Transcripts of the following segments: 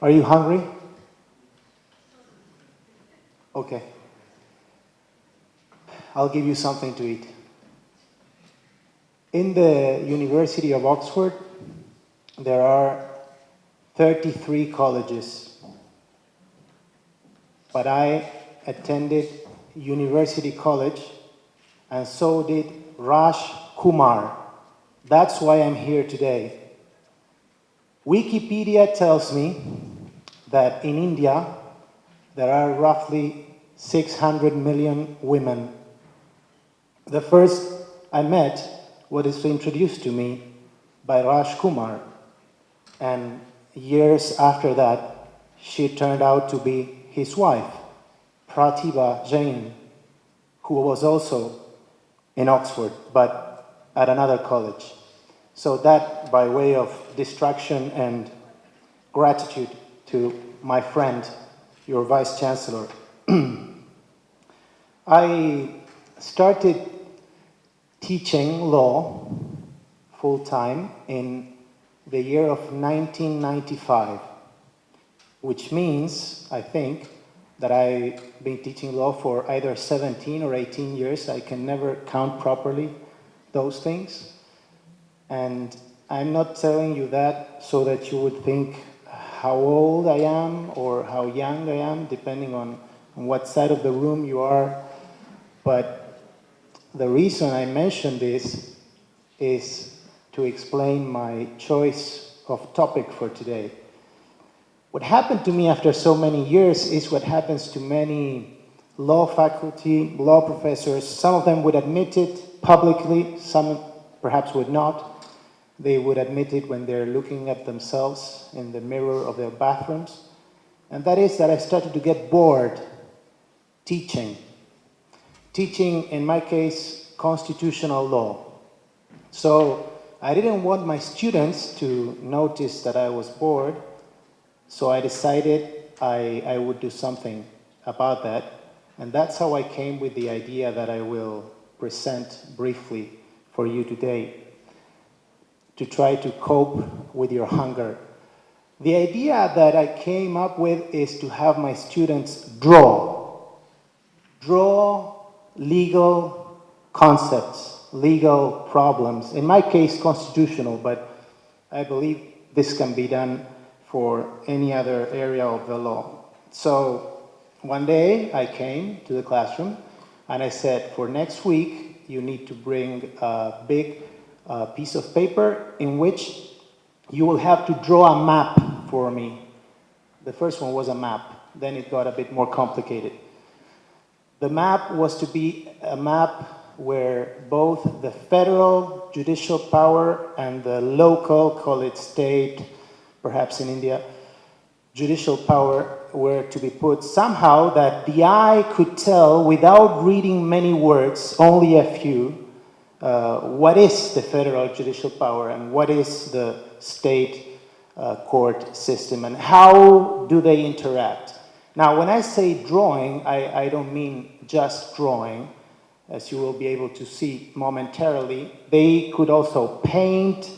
Are you hungry? Okay. I'll give you something to eat. In the University of Oxford, there are 33 colleges, but I attended University College, and so did Raj Kumar. That's why I'm here today. Wikipedia tells me that in India, there are roughly 600 million women. The first I met was introduced to me by Raj Kumar, and years after that, she turned out to be his wife, Pratibha Jain, who was also in Oxford, but at another college. So that, by way of distraction and gratitude to my friend, your Vice Chancellor, I started teaching law full-time in the year of 1995, which means, I think, that I've been teaching law for either 17 or 18 years. I can never count properly those things. And I'm not telling you that so that you would think how old I am or how young I am, depending on what side of the room you are. But the reason I mention this is to explain my choice of topic for today. What happened to me after so many years is what happens to many law faculty, law professors. Some of them would admit it publicly, some perhaps would not. They would admit it when they're looking at themselves in the mirror of their bathrooms. And that is that I started to get bored teaching. Teaching, in my case, constitutional law. So I didn't want my students to notice that I was bored, so I decided I would do something about that. And that's how I came with the idea that I will present briefly for you today, to try to cope with your hunger. The idea that I came up with is to have my students draw legal concepts, legal problems. In my case, constitutional, but I believe this can be done for any other area of the law. So one day I came to the classroom and I said, for next week, you need to bring a big piece of paper in which you will have to draw a map for me. The first one was a map, then it got a bit more complicated. The map was to be a map where both the federal judicial power and the local, call it state, perhaps in India, judicial power were to be put somehow that the eye could tell without reading many words, only a few, what is the federal judicial power and what is the state court system and how do they interact. Now, when I say drawing, I don't mean just drawing, as you will be able to see momentarily. They could also paint,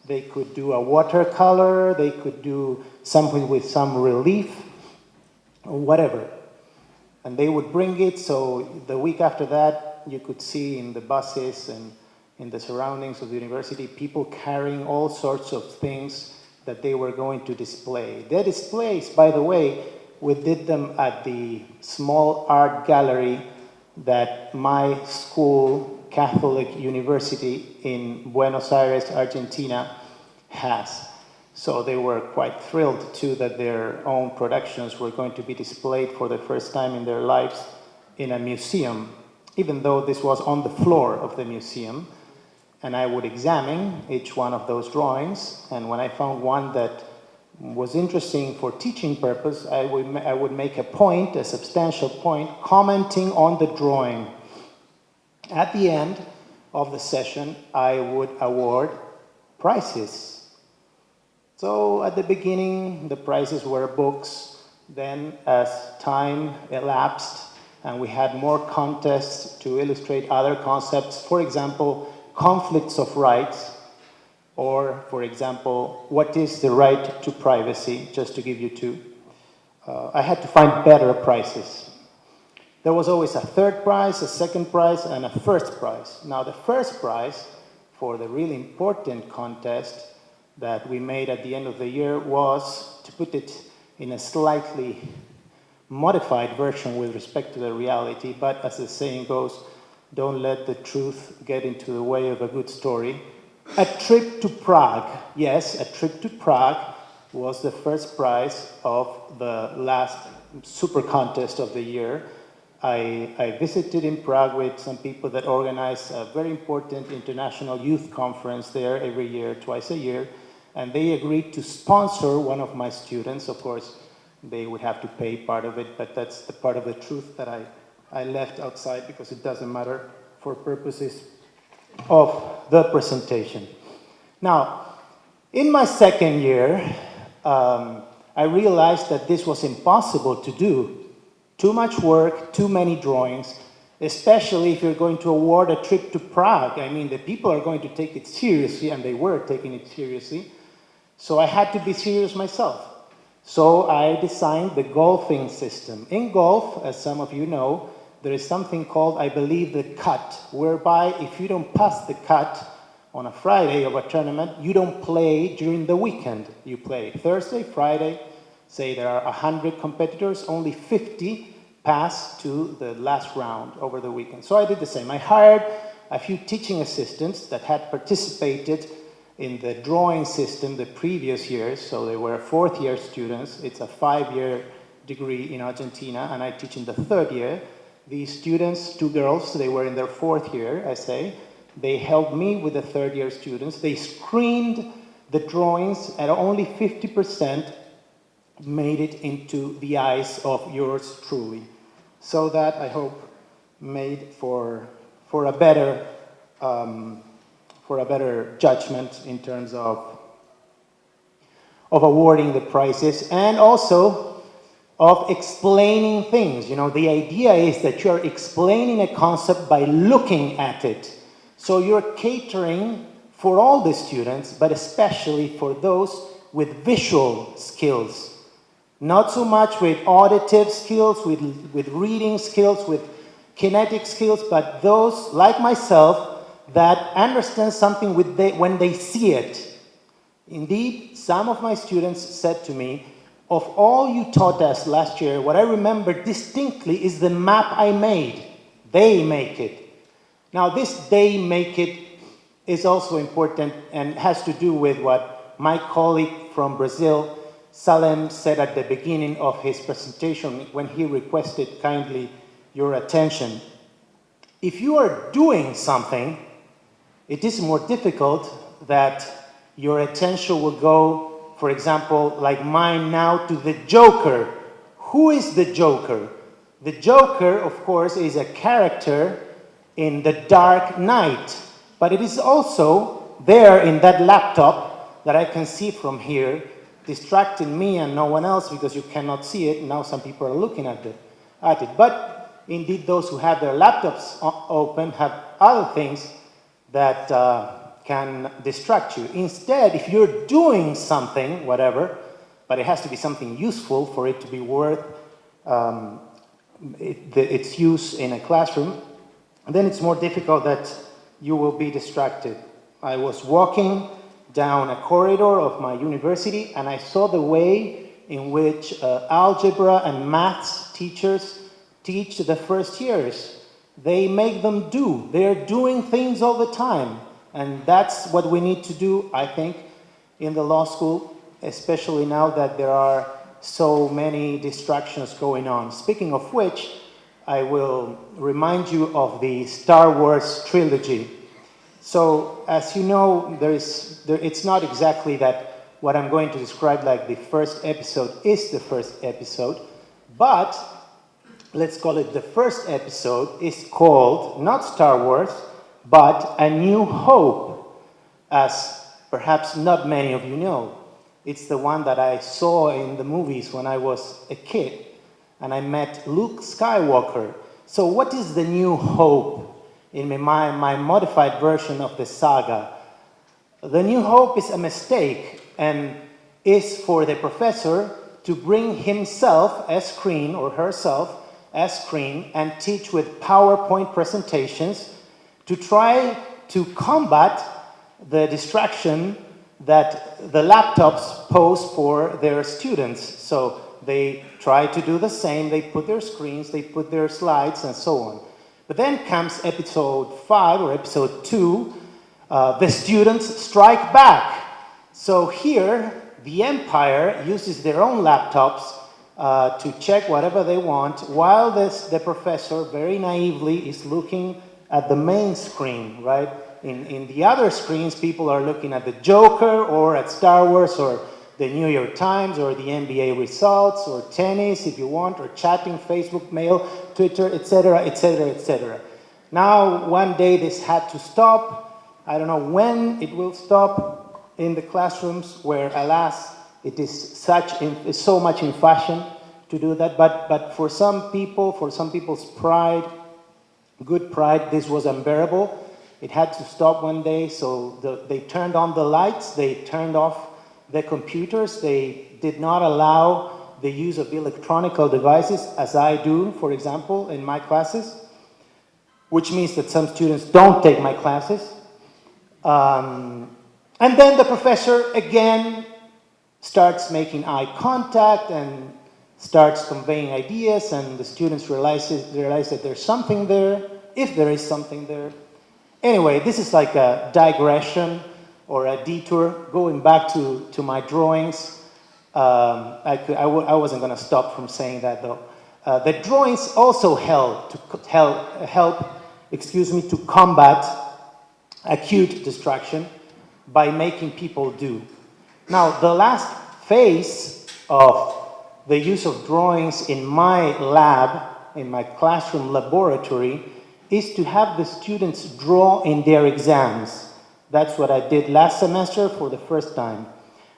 they could do a watercolor, they could do something with some relief, or whatever. And they would bring it, so the week after that, you could see in the buses and in the surroundings of the university, people carrying all sorts of things that they were going to display. Their displays, by the way, we did them at the small art gallery that my school, Catholic University in Buenos Aires, Argentina, has. So they were quite thrilled too that their own productions were going to be displayed for the first time in their lives in a museum, even though this was on the floor of the museum. And I would examine each one of those drawings, and when I found one that was interesting for teaching purpose, I would make a point, a substantial point, commenting on the drawing. At the end of the session, I would award prizes. So at the beginning, the prizes were books. Then as time elapsed and we had more contests to illustrate other concepts, for example, conflicts of rights, Or, for example, what is the right to privacy, just to give you two. I had to find better prices. There was always a third prize, a second prize, and a first prize. Now, the first prize for the really important contest that we made at the end of the year was, to put it in a slightly modified version with respect to the reality, but as the saying goes, don't let the truth get into the way of a good story. A trip to Prague. Yes, a trip to Prague was the first prize of the last super contest of the year. I visited in Prague with some people that organize a very important international youth conference there every year, twice a year, and they agreed to sponsor one of my students. Of course, they would have to pay part of it, but that's the part of the truth that I left outside because it doesn't matter for purposes of the presentation. Now, in my second year, I realized that this was impossible to do. Too much work, too many drawings, especially if you're going to award a trip to Prague. I mean, the people are going to take it seriously, and they were taking it seriously. So I had to be serious myself. So I designed the golfing system. In golf, as some of you know, there is something called, I believe, the cut, whereby if you don't pass the cut on a Friday of a tournament, you don't play during the weekend. You play Thursday, Friday. Say there are 100 competitors, only 50 pass to the last round over the weekend. So I did the same. I hired a few teaching assistants that had participated in the drawing system the previous years. So they were fourth-year students. It's a 5-year degree in Argentina, and I teach in the third year. These students, two girls, they were in their fourth year, I say. They helped me with the third-year students. They screened the drawings, and only 50% made it into the eyes of yours truly. So that, I hope, made for a better judgment in terms of awarding the prizes, and also of explaining things. You know, the idea is that you're explaining a concept by looking at it. So you're catering for all the students, but especially for those with visual skills. Not so much with auditive skills, with reading skills, with kinetic skills, but those, like myself, that understand something when they see it. Indeed, some of my students said to me, of all you taught us last year, what I remember distinctly is the map I made. They make it. Now, this they make it is also important and has to do with what my colleague from Brazil, Salem, said at the beginning of his presentation when he requested kindly your attention. If you are doing something, it is more difficult that your attention will go, for example, like mine now, to the Joker. Who is the Joker? The Joker, of course, is a character in The Dark Knight, but it is also there in that laptop that I can see from here, distracting me and no one else because you cannot see it. Now some people are looking at it. But indeed, those who have their laptops open have other things that can distract you. Instead, if you're doing something, whatever, but it has to be something useful for it to be worth its use in a classroom, then it's more difficult that you will be distracted. I was walking down a corridor of my university, and I saw the way in which algebra and maths teachers teach the first years. They make them do. They're doing things all the time. And that's what we need to do, I think, in the law school, especially now that there are so many distractions going on. Speaking of which, I will remind you of the Star Wars trilogy. So, as you know, it's not exactly that what I'm going to describe like the first episode is the first episode, but let's call it the first episode is called, not Star Wars, but A New Hope, as perhaps not many of you know. It's the one that I saw in the movies when I was a kid, and I met Luke Skywalker. So what is the New Hope in my modified version of the saga? The new hope is a mistake and is for the professor to bring himself as screen or herself as screen and teach with PowerPoint presentations to try to combat the distraction that the laptops pose for their students. So they try to do the same, they put their screens, they put their slides and so on. But then comes episode 5 or episode 2, the students strike back. So here, the empire uses their own laptops to check whatever they want, while the professor very naively is looking at the main screen, right? In the other screens, people are looking at the Joker or at Star Wars or the New York Times or the NBA results or tennis if you want, or chatting, Facebook, mail, Twitter, etc., etc., etc. Now, one day this had to stop. I don't know when it will stop in the classrooms where, alas, it is so much in fashion to do that. But for some people, for some people's pride, good pride, this was unbearable. It had to stop one day, so they turned on the lights, they turned off the computers, they did not allow the use of electronic devices, as I do, for example, in my classes, which means that some students don't take my classes. And then the professor, again, starts making eye contact and starts conveying ideas, and the students realize that there's something there, if there is something there. Anyway, this is like a digression or a detour. Going back to my drawings, I wasn't going to stop from saying that though. The drawings also help to combat acute distraction by making people do. Now, the last phase of the use of drawings in my lab, in my classroom laboratory, is to have the students draw in their exams. That's what I did last semester for the first time.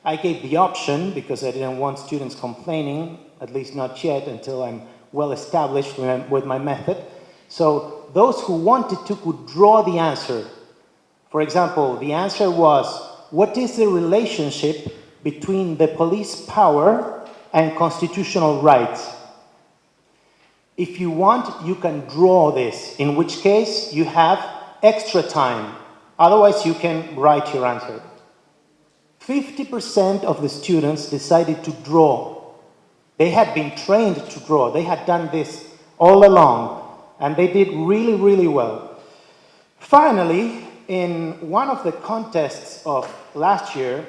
I gave the option, because I didn't want students complaining, at least not yet, until I'm well established with my method. So those who wanted to could draw the answer. For example, the answer was, what is the relationship between the police power and constitutional rights? If you want, you can draw this, in which case you have extra time. Otherwise, you can write your answer. 50% of the students decided to draw. They had been trained to draw. They had done this all along, and they did really, really well. Finally, in one of the contests of last year,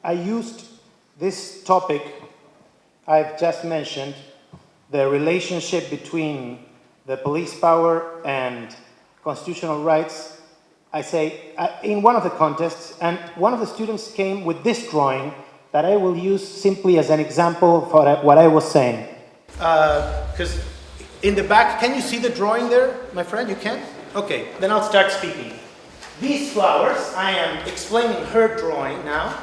I used this topic I've just mentioned, the relationship between the police power and constitutional rights. I say, in one of the contests, and one of the students came with this drawing that I will use simply as an example for what I was saying. Because in the back, can you see the drawing there, my friend? You can? Okay, then I'll start speaking. These flowers, I am explaining her drawing now.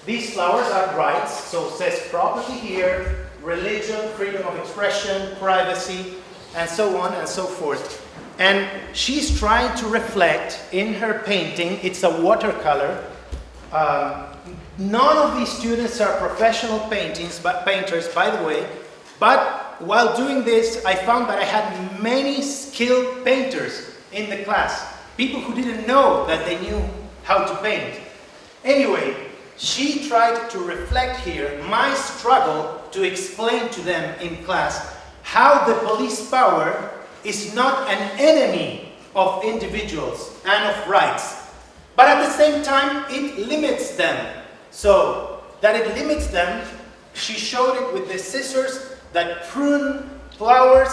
These flowers are rights, so it says property here, religion, freedom of expression, privacy, and so on and so forth. And she's trying to reflect in her painting, it's a watercolor. None of these students are professional painters, by the way, but while doing this, I found that I had many skilled painters in the class. People who didn't know that they knew how to paint. Anyway, she tried to reflect here my struggle to explain to them in class how the police power is not an enemy of individuals and of rights, but at the same time it limits them. So that it limits them, she showed it with the scissors that prune flowers,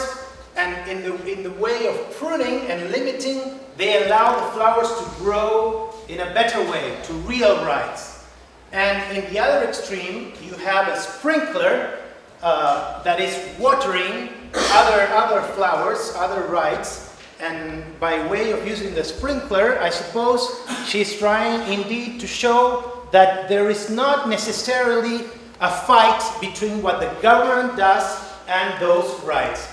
and in the way of pruning and limiting, they allow the flowers to grow in a better way, to real rights. And in the other extreme, you have a sprinkler that is watering other flowers, other rights, and by way of using the sprinkler, I suppose she's trying indeed to show that there is not necessarily a fight between what the government does and those rights.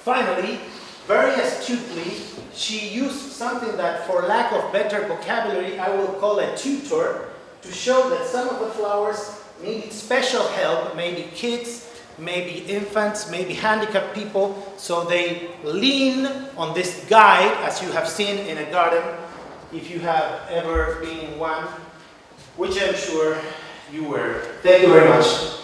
Finally, very astutely, she used something that, for lack of better vocabulary, I will call a tutor, to show that some of the flowers need special help, maybe kids, maybe infants, maybe handicapped people, so they lean on this guide, as you have seen in a garden, if you have ever been in one, which I'm sure you were. Thank you very much.